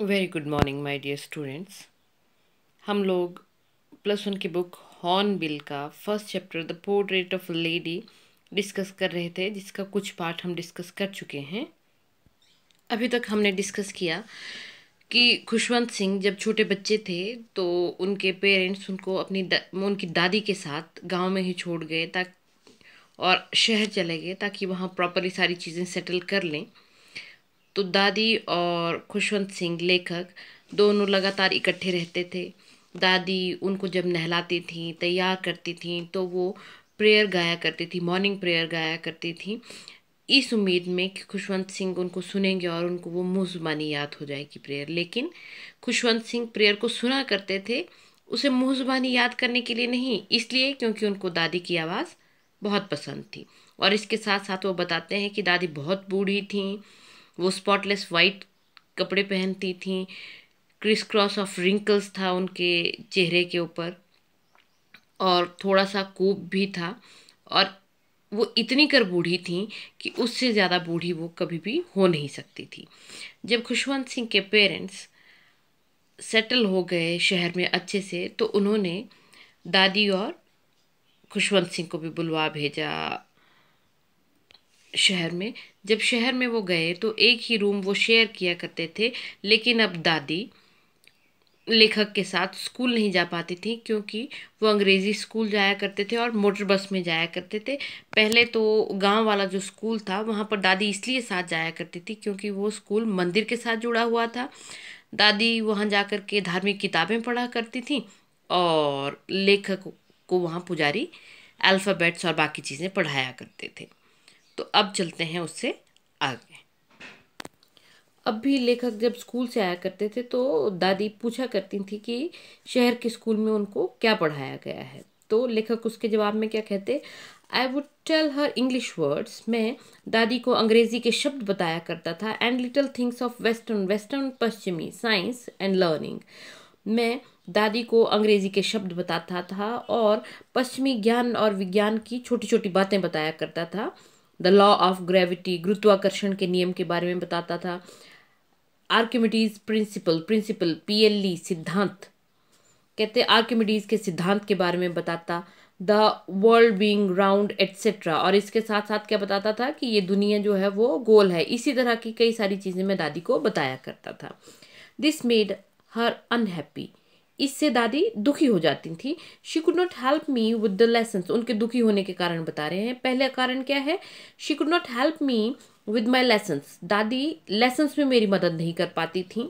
Very good morning my dear students. हम लोग +1 की बुक हॉर्नबिल का first chapter the portrait of a lady discuss कर रहे थे, जिसका कुछ पार्ट हम डिस्कस कर चुके हैं। अभी तक हमने डिस्कस किया कि खुशवंत सिंह जब छोटे बच्चे थे तो उनके पेरेंट्स उनको उनकी दादी के साथ गांव में ही छोड़ गए ताकि और शहर चले गए ताकि वहाँ प्रॉपरली सारी चीज़ें सेटल कर लें। तो दादी और खुशवंत सिंह लेखक दोनों लगातार इकट्ठे रहते थे। दादी उनको जब नहलाती थी, तैयार करती थी, तो वो प्रेयर गाया करती थी, मॉर्निंग प्रेयर गाया करती थी, इस उम्मीद में कि खुशवंत सिंह उनको सुनेंगे और उनको वो मुँह ज़ुबानी याद हो जाएगी प्रेयर। लेकिन खुशवंत सिंह प्रेयर को सुना करते थे, उसे मुँह ज़ुबानी याद करने के लिए नहीं, इसलिए क्योंकि उनको दादी की आवाज़ बहुत पसंद थी। और इसके साथ साथ वो बताते हैं कि दादी बहुत बूढ़ी थी, वो स्पॉटलेस वाइट कपड़े पहनती थीं, क्रिस क्रॉस ऑफ रिंकल्स था उनके चेहरे के ऊपर और थोड़ा सा कूप भी था, और वो इतनी कर बूढ़ी थी कि उससे ज़्यादा बूढ़ी वो कभी भी हो नहीं सकती थी। जब खुशवंत सिंह के पेरेंट्स सेटल हो गए शहर में अच्छे से, तो उन्होंने दादी और खुशवंत सिंह को भी बुलवा भेजा शहर में। जब शहर में वो गए तो एक ही रूम वो शेयर किया करते थे, लेकिन अब दादी लेखक के साथ स्कूल नहीं जा पाती थी क्योंकि वो अंग्रेज़ी स्कूल जाया करते थे और मोटर बस में जाया करते थे। पहले तो गांव वाला जो स्कूल था वहाँ पर दादी इसलिए साथ जाया करती थी क्योंकि वो स्कूल मंदिर के साथ जुड़ा हुआ था। दादी वहाँ जा कर के धार्मिक किताबें पढ़ा करती थी और लेखक को वहाँ पुजारी अल्फ़ाबेट्स और बाकी चीज़ें पढ़ाया करते थे। तो अब चलते हैं उससे आगे। अब भी लेखक जब स्कूल से आया करते थे तो दादी पूछा करती थी कि शहर के स्कूल में उनको क्या पढ़ाया गया है। तो लेखक उसके जवाब में क्या कहते, I would tell her English words. मैं दादी को अंग्रेजी के शब्द बताया करता था, and little things of western western पश्चिमी साइंस एंड लर्निंग। मैं दादी को अंग्रेजी के शब्द बताता था और पश्चिमी ज्ञान और विज्ञान की छोटी छोटी बातें बताया करता था। द लॉ ऑफ ग्रेविटी, गुरुत्वाकर्षण के नियम के बारे में बताता था। आर्किमिडीज प्रिंसिपल, PLE सिद्धांत, कहते आर्किमिडीज के सिद्धांत के बारे में बताता। The world being round etcetera, और इसके साथ साथ क्या बताता था कि ये दुनिया जो है वो गोल है। इसी तरह की कई सारी चीज़ें मैं दादी को बताया करता था। दिस मेड हर अनहैप्पी, इससे दादी दुखी हो जाती थी। She could not help me with the lessons, उनके दुखी होने के कारण बता रहे हैं। पहले कारण क्या है, she could not help me with my lessons, दादी लेसन्स में मेरी मदद नहीं कर पाती थी।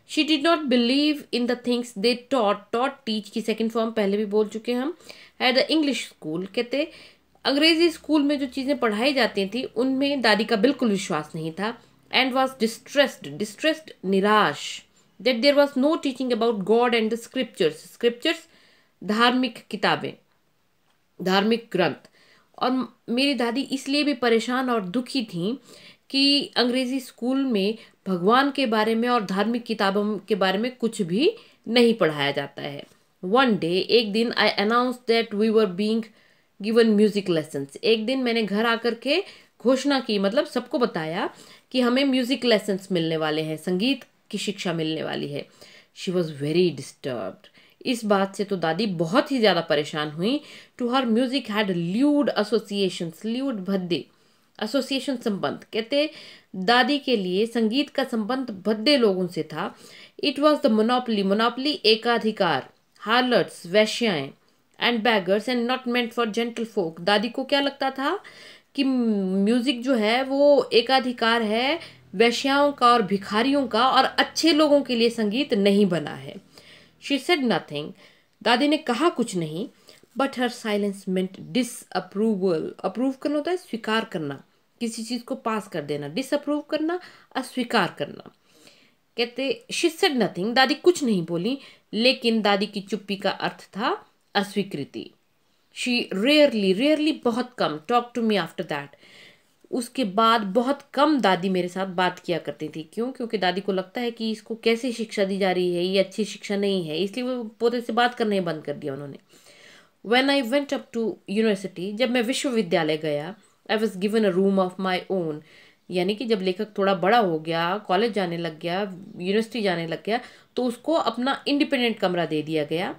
She did not believe in the things they taught teach की सेकेंड फॉर्म पहले भी बोल चुके हम। एट द इंग्लिश स्कूल, कहते अंग्रेजी स्कूल में जो चीज़ें पढ़ाई जाती थी उनमें दादी का बिल्कुल विश्वास नहीं था। एंड वॉज डिस्ट्रेस्ड निराश, that there was no teaching about God and the scriptures धार्मिक किताबें, धार्मिक ग्रंथ। और मेरी दादी इसलिए भी परेशान और दुखी थी कि अंग्रेजी स्कूल में भगवान के बारे में और धार्मिक किताबों के बारे में कुछ भी नहीं पढ़ाया जाता है। वन डे, एक दिन, I announce that we were being given music lessons, एक दिन मैंने घर आकर के घोषणा की, मतलब सबको बताया कि हमें म्यूजिक लेसन्स मिलने वाले हैं, संगीत की शिक्षा मिलने वाली है। शी वॉज वेरी डिस्टर्ब्ड, इस बात से तो दादी बहुत ही ज़्यादा परेशान हुई। To her music had lewd associations, lewd भद्दे एसोसिएशन संबंध, कहते दादी के लिए संगीत का संबंध भद्दे लोगों से था। इट वॉज द मोनोपली एकाधिकार, हार्लट्स वैश्याएं, and beggars and not meant for gentle folk. दादी को क्या लगता था कि म्यूजिक जो है वो एकाधिकार है वैश्याओं का और भिखारियों का, और अच्छे लोगों के लिए संगीत नहीं बना है। शी सेड नथिंग, दादी ने कहा कुछ नहीं, but her silence meant disapproval. Approve करना होता है स्वीकार करना, किसी चीज को पास कर देना। डिसअप्रूव करना, अस्वीकार करना। कहते शी सेड नथिंग, दादी कुछ नहीं बोली, लेकिन दादी की चुप्पी का अर्थ था अस्वीकृति। शी रेयरली बहुत कम talk to me after that, उसके बाद बहुत कम दादी मेरे साथ बात किया करती थी। क्यों? क्योंकि दादी को लगता है कि इसको कैसे शिक्षा दी जा रही है, ये अच्छी शिक्षा नहीं है, इसलिए वो पोते से बात करना ही बंद कर दिया उन्होंने। When I went up to university, जब मैं विश्वविद्यालय गया, I was given a room of my own, यानी कि जब लेखक थोड़ा बड़ा हो गया, कॉलेज जाने लग गया, यूनिवर्सिटी जाने लग गया, तो उसको अपना इंडिपेंडेंट कमरा दे दिया गया।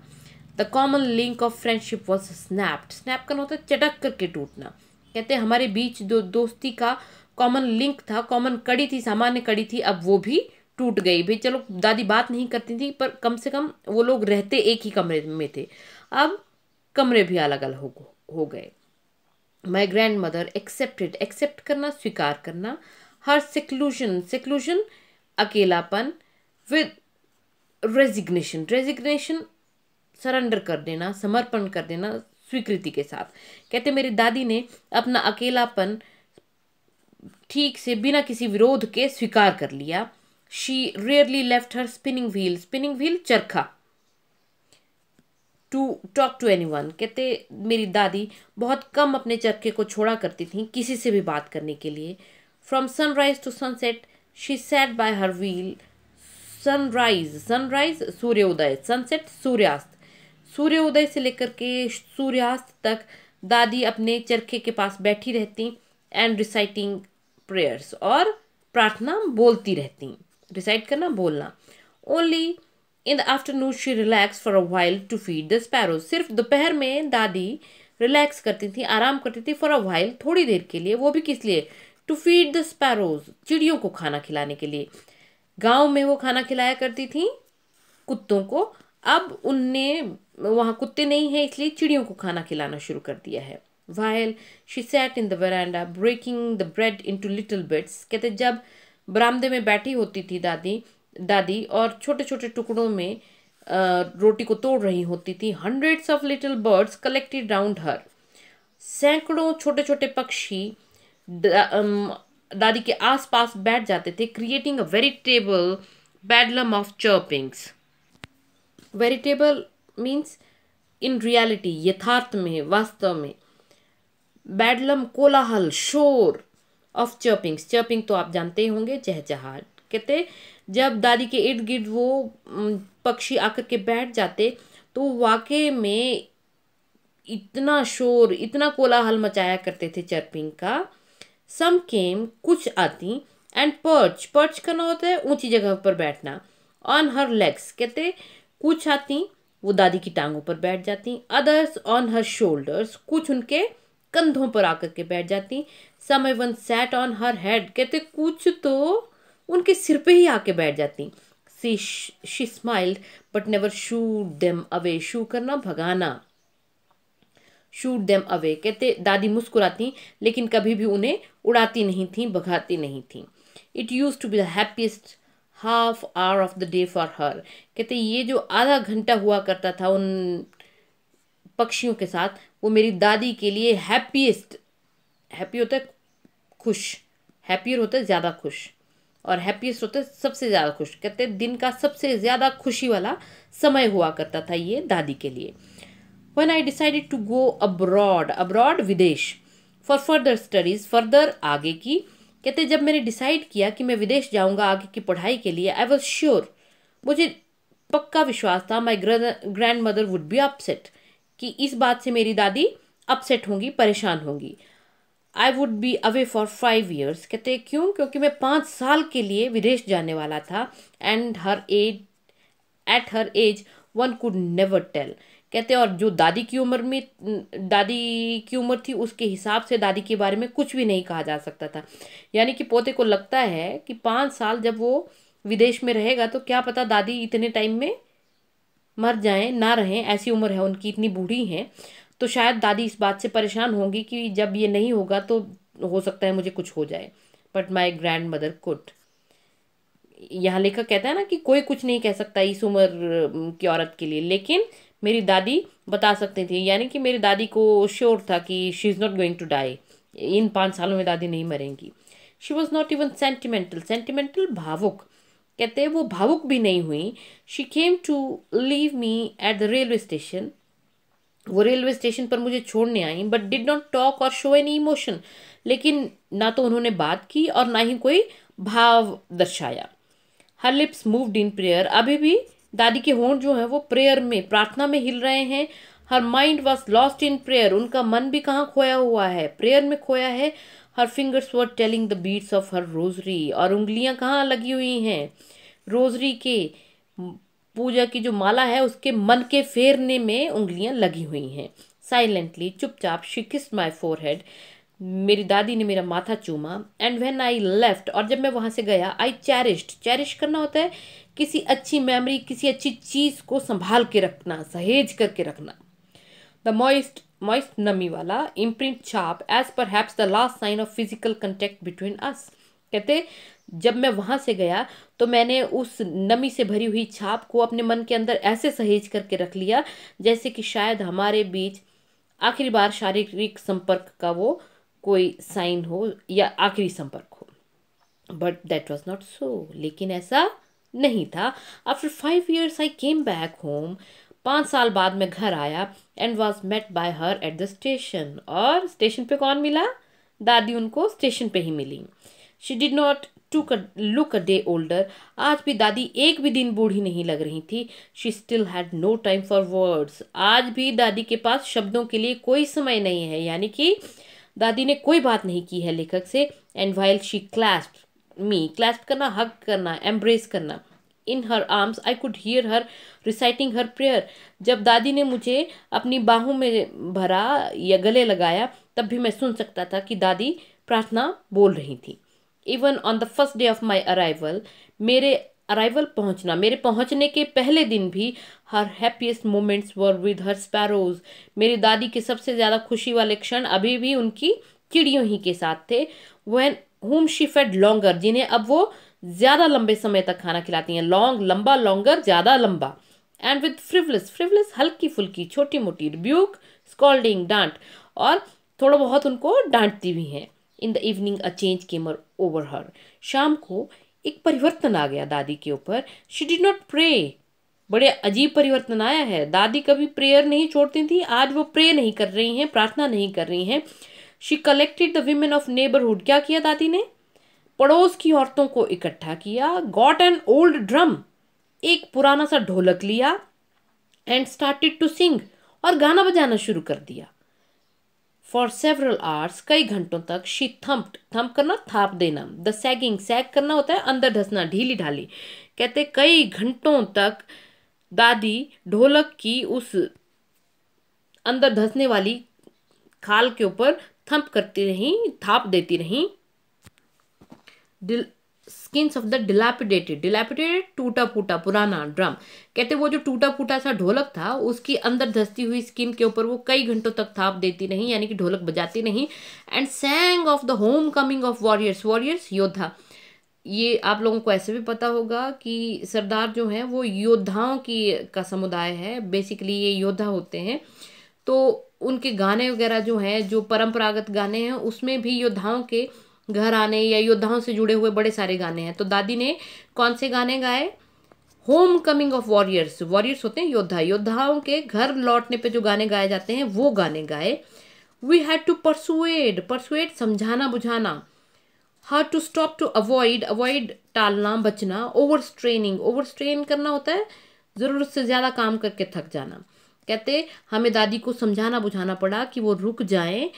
The common link of friendship was snapped. Snap का होता है चटक करके टूटना। कहते हैं हमारे बीच दोस्ती का कॉमन लिंक था, कॉमन कड़ी थी, सामान्य कड़ी थी, अब वो भी टूट गई। भाई चलो दादी बात नहीं करती थी, पर कम से कम वो लोग रहते एक ही कमरे में थे, अब कमरे भी अलग अलग हो गए। My grandmother accepted, accept करना, स्वीकार करना, हर सेक्लूजन, सेक्लूजन अकेलापन, विद रेजिग्नेशन, रेजिग्नेशन सरेंडर कर देना, समर्पण कर देना, स्वीकृति के साथ। कहते मेरी दादी ने अपना अकेलापन ठीक से बिना किसी विरोध के स्वीकार कर लिया। She rarely left her spinning wheel, spinning wheel चरखा, टू टॉक टू एनीवन। कहते मेरी दादी बहुत कम अपने चरखे को छोड़ा करती थी किसी से भी बात करने के लिए। From sunrise to sunset she sat by her wheel. Sunrise, sunrise सूर्योदय, सनसेट सूर्यास्त, सूर्योदय से लेकर के सूर्यास्त तक दादी अपने चरखे के पास बैठी रहती एंड रिसाइटिंग प्रेयर्स, और प्रार्थना बोलती रहती। रिसाइट करना, बोलना। Only in the afternoon she relax for a while to feed the sparrows. सिर्फ दोपहर में दादी रिलैक्स करती थी, आराम करती थी, फॉर अ व्हाइल, थोड़ी देर के लिए। वो भी किस लिए? टू फीड द स्पैरोज, चिड़ियों को खाना खिलाने के लिए। गांव में वो खाना खिलाया करती थी कुत्तों को, अब उनने वहां कुत्ते नहीं है इसलिए चिड़ियों को खाना खिलाना शुरू कर दिया है। While she sat in the veranda breaking the bread into little bits। कहते जब बरामदे में बैठी होती थी दादी और छोटे छोटे टुकड़ों में रोटी को तोड़ रही होती थी। hundreds of little birds collected round her। सैकड़ों छोटे छोटे पक्षी दादी के आसपास बैठ जाते थे। creating a veritable bedlam of chirpings। Veritable means in reality, यथार्थ में, वास्तव में। बैडलम कोलाहल, शोर, ऑफ चर्पिंग्स, चर्पिंग तो आप जानते ही होंगे, चहचहाट। कहते जब दादी के इर्द गिर्द वो पक्षी आकर के बैठ जाते तो वाकई में इतना शोर, इतना कोलाहल मचाया करते थे चर्पिंग का। सम केम, कुछ आती, एंड पर्च, पर्च करना होता है ऊंची जगह पर बैठना। ऑन हर लेग्स, कहते कुछ आती वो दादी की टांगों पर बैठ जाती। अदर्स ऑन हर शोल्डर्स, कुछ उनके कंधों पर आकर के बैठ जाती। Some even sat on her head, कहते कुछ तो उनके सिर पे ही आके बैठ जाती। She smiled but never shooed them away, shoo करना भगाना, शूट देम अवे। कहते दादी मुस्कुराती लेकिन कभी भी उन्हें उड़ाती नहीं थी, भगाती नहीं थी। It use to be the happiest half hour of the day for her. कहते ये जो आधा घंटा हुआ करता था उन पक्षियों के साथ, वो मेरी दादी के लिए हैप्पीएस्ट, हैप्पी होता है खुश, हैप्पियर होता है ज़्यादा खुश, और हैप्पीएस्ट होता है सबसे ज़्यादा खुश। कहते दिन का सबसे ज़्यादा खुशी वाला समय हुआ करता था ये दादी के लिए। When I decided to go abroad, abroad विदेश, for further studies, further आगे की। कहते जब मैंने डिसाइड किया कि मैं विदेश जाऊंगा आगे की पढ़ाई के लिए, I was sure, मुझे पक्का विश्वास था, my grandmother would be upset, कि इस बात से मेरी दादी अपसेट होंगी, परेशान होंगी। I would be away for 5 years। कहते क्यों? क्योंकि मैं 5 साल के लिए विदेश जाने वाला था। And her age, at her age one could never tell। कहते और जो दादी की उम्र थी उसके हिसाब से दादी के बारे में कुछ भी नहीं कहा जा सकता था। यानी कि पोते को लगता है कि 5 साल जब वो विदेश में रहेगा तो क्या पता दादी इतने टाइम में मर जाएं, ना रहें, ऐसी उम्र है उनकी, इतनी बूढ़ी हैं। तो शायद दादी इस बात से परेशान होंगी कि जब ये नहीं होगा तो हो सकता है मुझे कुछ हो जाए। But my grand mother could. यहाँ लेखक कहता है ना कि कोई कुछ नहीं कह सकता इस उम्र की औरत के लिए, लेकिन मेरी दादी बता सकती थी। यानी कि मेरी दादी को श्योर था कि she is not going to die, इन 5 सालों में दादी नहीं मरेंगी। She was not even sentimental, sentimental भावुक, कहते वो भावुक भी नहीं हुई। She came to leave me at the railway station, वो रेलवे स्टेशन पर मुझे छोड़ने आई। But did not talk or show any emotion, लेकिन ना तो उन्होंने बात की और ना ही कोई भाव दर्शाया। हर लिप्स मूव्ड इन प्रेयर, अभी भी दादी के होंठ जो है वो प्रेयर में, प्रार्थना में हिल रहे हैं। Her mind was lost in prayer, उनका मन भी कहाँ खोया हुआ है? प्रेयर में खोया है। Her fingers were telling the beads of her rosary, और उंगलियां कहाँ लगी हुई हैं, रोजरी के, पूजा की जो माला है उसके मन के फेरने में उंगलियां लगी हुई हैं। साइलेंटली, चुपचाप, शी किस्ड माई फोरहेड, मेरी दादी ने मेरा माथा चूमा। एंड व्हेन आई लेफ्ट, और जब मैं वहां से गया, आई चेरिश्ड, चेरिश करना होता है किसी अच्छी मेमोरी, किसी अच्छी चीज को संभाल के रखना, सहेज करके रखना। द मॉइस्ट नमी वाला इम्प्रिंट छाप, as perhaps the last sign of physical contact between us. कहते जब मैं वहां से गया तो मैंने उस नमी से भरी हुई छाप को अपने मन के अंदर ऐसे सहेज करके रख लिया जैसे कि शायद हमारे बीच आखिरी बार शारीरिक संपर्क का वो कोई साइन हो या आखिरी संपर्क हो। But that was not so, लेकिन ऐसा नहीं था। After 5 years I came back home, 5 साल बाद मैं घर आया, and was met by her at the station, और स्टेशन पे कौन मिला, दादी उनको स्टेशन पे ही मिली। She did not look a day older, आज भी दादी एक भी दिन बूढ़ी नहीं लग रही थी। She still had no time for words, आज भी दादी के पास शब्दों के लिए कोई समय नहीं है, यानी कि दादी ने कोई बात नहीं की है लेखक से। And while she clasped me, clasp करना, हग करना, एम्ब्रेस करना, in her arms I could hear her reciting her prayer, जब दादी ने मुझे अपनी बाहों में भरा या गले लगाया तब भी मैं सुन सकता था कि दादी प्रार्थना बोल रही थी। Even on the first day of my arrival, मेरे अराइवल पहुंचना, मेरे पहुंचने के पहले दिन भी, her happiest moments were with her sparrows, मेरी दादी के सबसे ज़्यादा खुशी वाले क्षण अभी भी उनकी चिड़ियों ही के साथ थे। When whom she fed longer, जिन्हें अब वो ज़्यादा लंबे समय तक खाना खिलाती हैं, लॉन्ग लंबा, लॉन्गर ज़्यादा लंबा। एंड विद फ्रिवलेस, फ्रिवलेस हल्की फुल्की छोटी मोटी, रिब्यूक स्कॉल्डिंग डांट, और थोड़ा बहुत उनको डांटती भी हैं। इन the evening a change came over हर, शाम को एक परिवर्तन आ गया दादी के ऊपर। शी डिड नॉट प्रे, बड़े अजीब परिवर्तन आया है। दादी कभी प्रेयर नहीं छोड़ती थी, आज वो प्रे नहीं कर रही हैं, प्रार्थना नहीं कर रही हैं। She collected the women of neighbourhood, क्या किया दादी ने, पड़ोस की औरतों को इकट्ठा किया। गॉट एन ओल्ड ड्रम, एक पुराना सा ढोलक लिया। एंड स्टार्टेड टू सिंग, और गाना बजाना शुरू कर दिया। फॉर सेवरल आवर्स, कई घंटों तक, शी थम्प्ड, थम्प करना थाप देना, द सैगिंग, सैग करना होता है अंदर धसना, ढीली ढाली। कहते कई घंटों तक दादी ढोलक की उस अंदर धसने वाली खाल के ऊपर थम्प करती रही, थाप देती रही। Skins of the dilapidated, dilapidated टूटा फूटा पुराना ड्रम, कहते वो जो टूटा फूटा सा ढोलक था उसकी अंदर धसती हुई स्किन के ऊपर वो कई घंटों तक थाप देती रही, यानी कि ढोलक बजाती नहीं। And सैंग of the home coming of warriors, warriors योद्धा, ये आप लोगों को ऐसे भी पता होगा कि सरदार जो हैं वो योद्धाओं की का समुदाय है, बेसिकली ये योद्धा होते हैं। तो उनके गाने वगैरह जो हैं, जो परंपरागत गाने हैं, उसमें भी योद्धाओं के घर आने या योद्धाओं से जुड़े हुए बड़े सारे गाने हैं। तो दादी ने कौन से गाने गाए, home coming of warriors, warriors होते हैं योद्धा, योद्धाओं के घर लौटने पे जो गाने गाए जाते हैं वो गाने गाए। We had to persuade, persuade समझाना बुझाना, how to stop, to avoid, avoid टालना बचना, ओवर स्ट्रेनिंग, ओवर स्ट्रेन करना होता है ज़रूरत से ज़्यादा काम करके थक जाना। कहते हमें दादी को समझाना बुझाना पड़ा कि वो रुक जाएं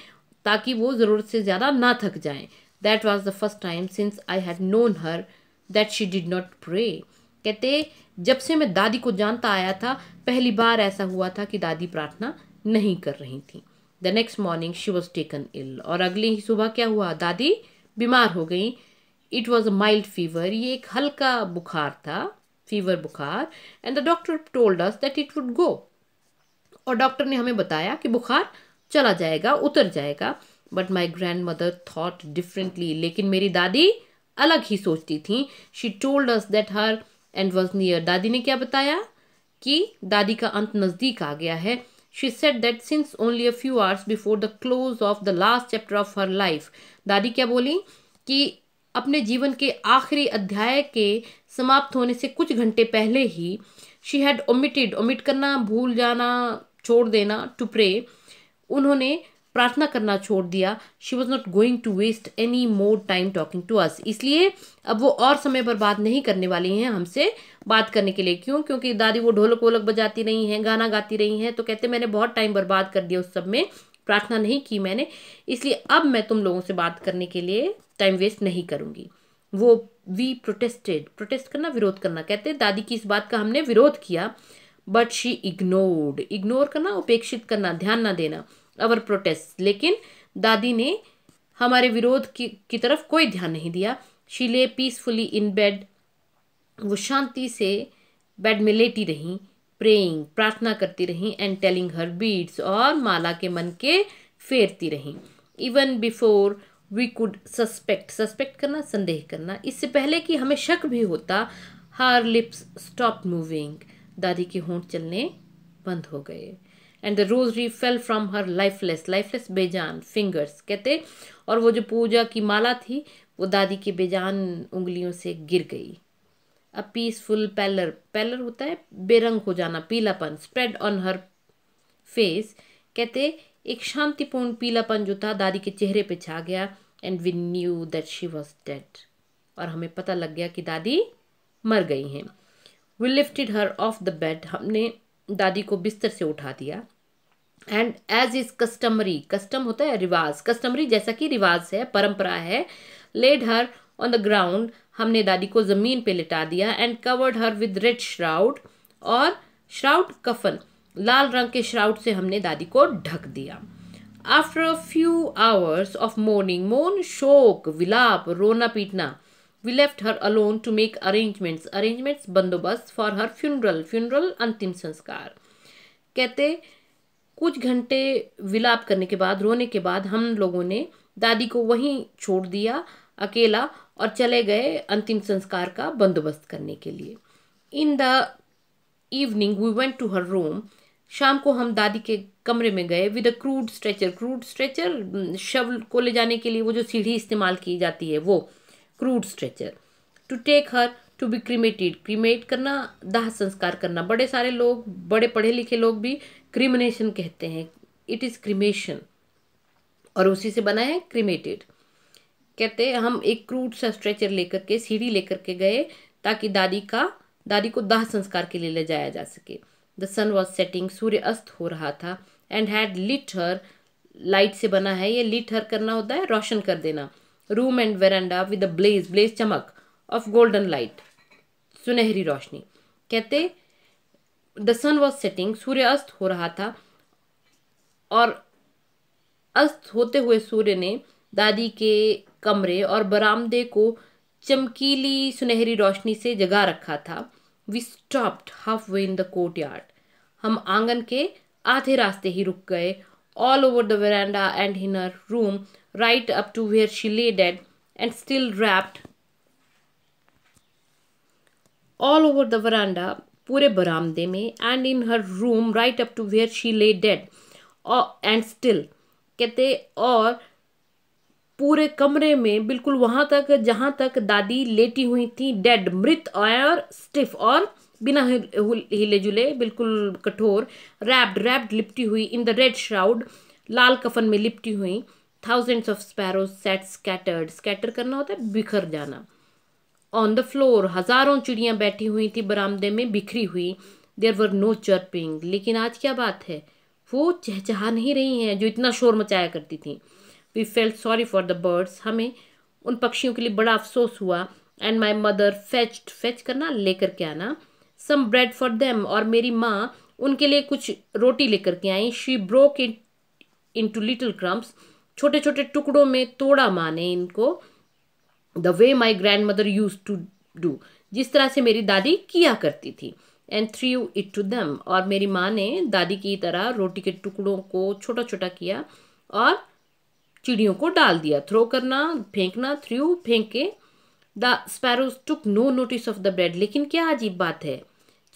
ताकि वो ज़रूरत से ज़्यादा ना थक जाएं। That was the first time since I had known her that she did not pray, कहते जब से मैं दादी को जानता आया था पहली बार ऐसा हुआ था कि दादी प्रार्थना नहीं कर रही थी। The next morning she was taken ill, और अगली ही सुबह क्या हुआ, दादी बीमार हो गई। It was a mild fever, ये एक हल्का बुखार था, फीवर बुखार। And the doctor told us that it would go, और डॉक्टर ने हमें बताया कि बुखार चला जाएगा, उतर जाएगा। But my grand mother thought differently, लेकिन मेरी दादी अलग ही सोचती थी। She told us that her and was near, दादी ने क्या बताया कि दादी का अंत नज़दीक आ गया है। She said that since only a few hours before the close of the last chapter of her life, दादी क्या बोली कि अपने जीवन के आखिरी अध्याय के समाप्त होने से कुछ घंटे पहले ही, शी हैड ओमिटेड, ओमिट करना भूल जाना, छोड़ देना, टू प्रे, उन्होंने प्रार्थना करना छोड़ दिया। She was not going to waste any more time talking to us, इसलिए अब वो और समय बर्बाद नहीं करने वाली हैं हमसे बात करने के लिए। क्यों, क्योंकि दादी वो ढोलक वोलक बजाती रही हैं, गाना गाती रही हैं, तो कहते मैंने बहुत टाइम बर्बाद कर दिया उस सब में, प्रार्थना नहीं की मैंने, इसलिए अब मैं तुम लोगों से बात करने के लिए टाइम वेस्ट नहीं करूँगी। वो वी प्रोटेस्टेड, प्रोटेस्ट करना विरोध करना, कहते दादी की इस बात का हमने विरोध किया, बट शी इग्नोर्ड, इग्नोर करना उपेक्षित करना, ध्यान ना देना, अवर प्रोटेस्ट, लेकिन दादी ने हमारे विरोध की तरफ कोई ध्यान नहीं दिया। शी ले पीसफुली इन बेड, वो शांति से बेड में लेटी रही, प्रेइंग, प्रार्थना करती रही, एंड टेलिंग हर बीड्स, और माला के मन के फेरती रही। Even before we could suspect, suspect करना संदेह करना, इससे पहले कि हमें शक भी होता, हर लिप्स स्टॉप मूविंग, दादी के होंठ चलने बंद हो गए, and the rosary fell from her lifeless, lifeless बेजान फिंगर्स, कहते और वो जो पूजा की माला थी वो दादी के बेजान उंगलियों से गिर गई। अ पीसफुल पैलर, पैलर होता है बेरंग हो जाना, पीलापन, स्प्रेड ऑन हर फेस, कहते एक शांतिपूर्ण पीलापन जो था दादी के चेहरे पे छा गया, and we knew that she was dead, और हमें पता लग गया कि दादी मर गई हैं। We lifted her off the bed, हमने दादी को बिस्तर से उठा दिया, and as is customary, custom होता है रिवाज, कस्टमरी जैसा कि रिवाज है, परंपरा है, laid her on the ground, हमने दादी को जमीन पे लिटा दिया, and covered her with red shroud, और श्राउड कफन, लाल रंग के श्राउड से हमने दादी को ढक दिया। After a few hours of mourning, mourn शोक, विलाप, रोना पीटना, we left her alone to make arrangements, arrangements बंदोबस्त, फॉर हर फ्यूनरल, फ्यूनरल अंतिम संस्कार, कहते कुछ घंटे विलाप करने के बाद, रोने के बाद, हम लोगों ने दादी को वहीं छोड़ दिया अकेला, और चले गए अंतिम संस्कार का बंदोबस्त करने के लिए। In the evening we went to her room, शाम को हम दादी के कमरे में गए, with a crude stretcher, crude stretcher शव को ले जाने के लिए वो जो सीढ़ी इस्तेमाल की जाती है वो crude stretcher, to take her to be cremated, cremate करना दाह संस्कार करना, बड़े सारे लोग, बड़े पढ़े लिखे लोग भी क्रीमिनेशन कहते हैं, इट इज क्रीमेशन, और उसी से बना है क्रीमेटेड। कहते हम एक क्रूड सा स्ट्रेचर लेकर के, सीढ़ी लेकर के गए, ताकि दादी को दाह संस्कार के लिए ले जाया जा सके। द सन वॉज सेटिंग, सूर्य अस्त हो रहा था, and had lit her, light से बना है ये, लिट हर करना होता है रोशन कर देना, room and verandah with a blaze, blaze चमक, ऑफ गोल्डन लाइट, सुनहरी रोशनी, कहते द सन वॉज सेटिंग, सूर्य अस्त हो रहा था, और अस्त होते हुए सूर्य ने दादी के कमरे और बरामदे को चमकीली सुनहरी रोशनी से जगा रखा था। We stopped halfway in the courtyard, हम आंगन के आधे रास्ते ही रुक गए, all over the verandah and in her room, right up to where she lay dead and still wrapped, all over the verandah, पूरे बरामदे में, and in her room, right up to where she lay dead and still, कहते और पूरे कमरे में बिल्कुल वहां तक जहां तक दादी लेटी हुई थी, डेड, मृत, और स्टिफ, और बिना हिले जुले, बिल्कुल कठोर, रैप्ड, रैप्ड लिपटी हुई, इन द रेड श्राउड, लाल कफन में लिपटी हुई, thousands of sparrows set scattered, scatter करना होता है बिखर जाना, ऑन द फ्लोर, हजारों चिड़ियां बैठी हुई थी बरामदे में बिखरी हुई, देयर वर नो चर्पिंग, लेकिन आज क्या बात है, वो चहचहा नहीं रही हैं जो इतना शोर मचाया करती थी। We felt sorry for the birds, हमें उन पक्षियों के लिए बड़ा अफसोस हुआ, and my mother fetched, fetch करना लेकर के आना, सम ब्रेड फॉर देम, और मेरी माँ उनके लिए कुछ रोटी लेकर के आई, she broke it into little crumbs, छोटे छोटे टुकड़ों में तोड़ा माँ ने इनको, the way my grandmother use to do, जिस तरह से मेरी दादी किया करती थी, and threw it to them, और मेरी माँ ने दादी की तरह रोटी के टुकड़ों को छोटा छोटा किया और चिड़ियों को डाल दिया, थ्रो करना, फेंकना, थ्रू, फेंके। The sparrows took no notice of the bread, लेकिन क्या अजीब बात है,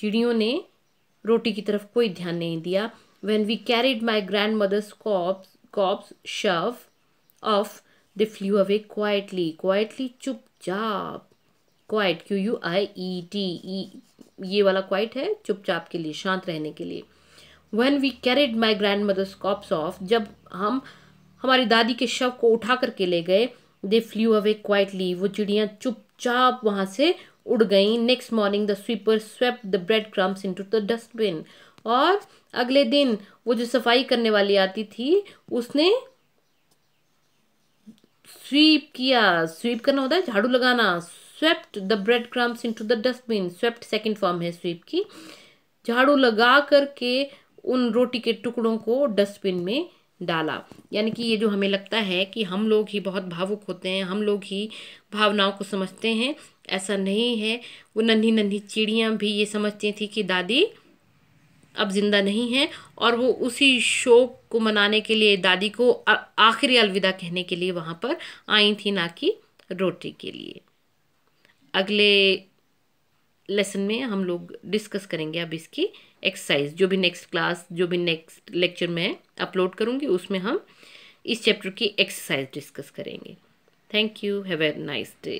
चिड़ियों ने रोटी की तरफ कोई ध्यान नहीं दिया। When we carried my grandmother's corpse शव off, they flew away quietly, quietly चुपचाप, क्वाइट, QUIET, ये वाला क्वाइट है चुपचाप के लिए, शांत रहने के लिए। When we carried my grandmother's corpse off, जब हम हमारी दादी के शव को उठा करके ले गए, दे फ्लू अवे क्वाइटली, वो चिड़ियाँ चुपचाप वहाँ से उड़ गईं। Next morning the sweeper swept the bread crumbs into the dustbin, और अगले दिन वो जो सफाई करने वाली आती थी उसने स्वीप किया। स्वीप करना होता है झाड़ू लगाना। Swept the bread crumbs into the dustbin. Swept second form है स्वीप की। झाड़ू लगा करके उन रोटी के टुकड़ों को डस्टबिन में डाला। यानी कि ये जो हमें लगता है कि हम लोग ही बहुत भावुक होते हैं, हम लोग ही भावनाओं को समझते हैं, ऐसा नहीं है। वो नन्ही नन्ही चिड़ियां भी ये समझती थी कि दादी अब जिंदा नहीं है, और वो उसी शोक को मनाने के लिए दादी को आखिरी अलविदा कहने के लिए वहां पर आई थी, ना कि रोटी के लिए। अगले लेसन में हम लोग डिस्कस करेंगे अब इसकी एक्सरसाइज। जो भी नेक्स्ट क्लास, जो भी नेक्स्ट लेक्चर में अपलोड करूँगी उसमें हम इस चैप्टर की एक्सरसाइज डिस्कस करेंगे। Thank you. Have a nice day.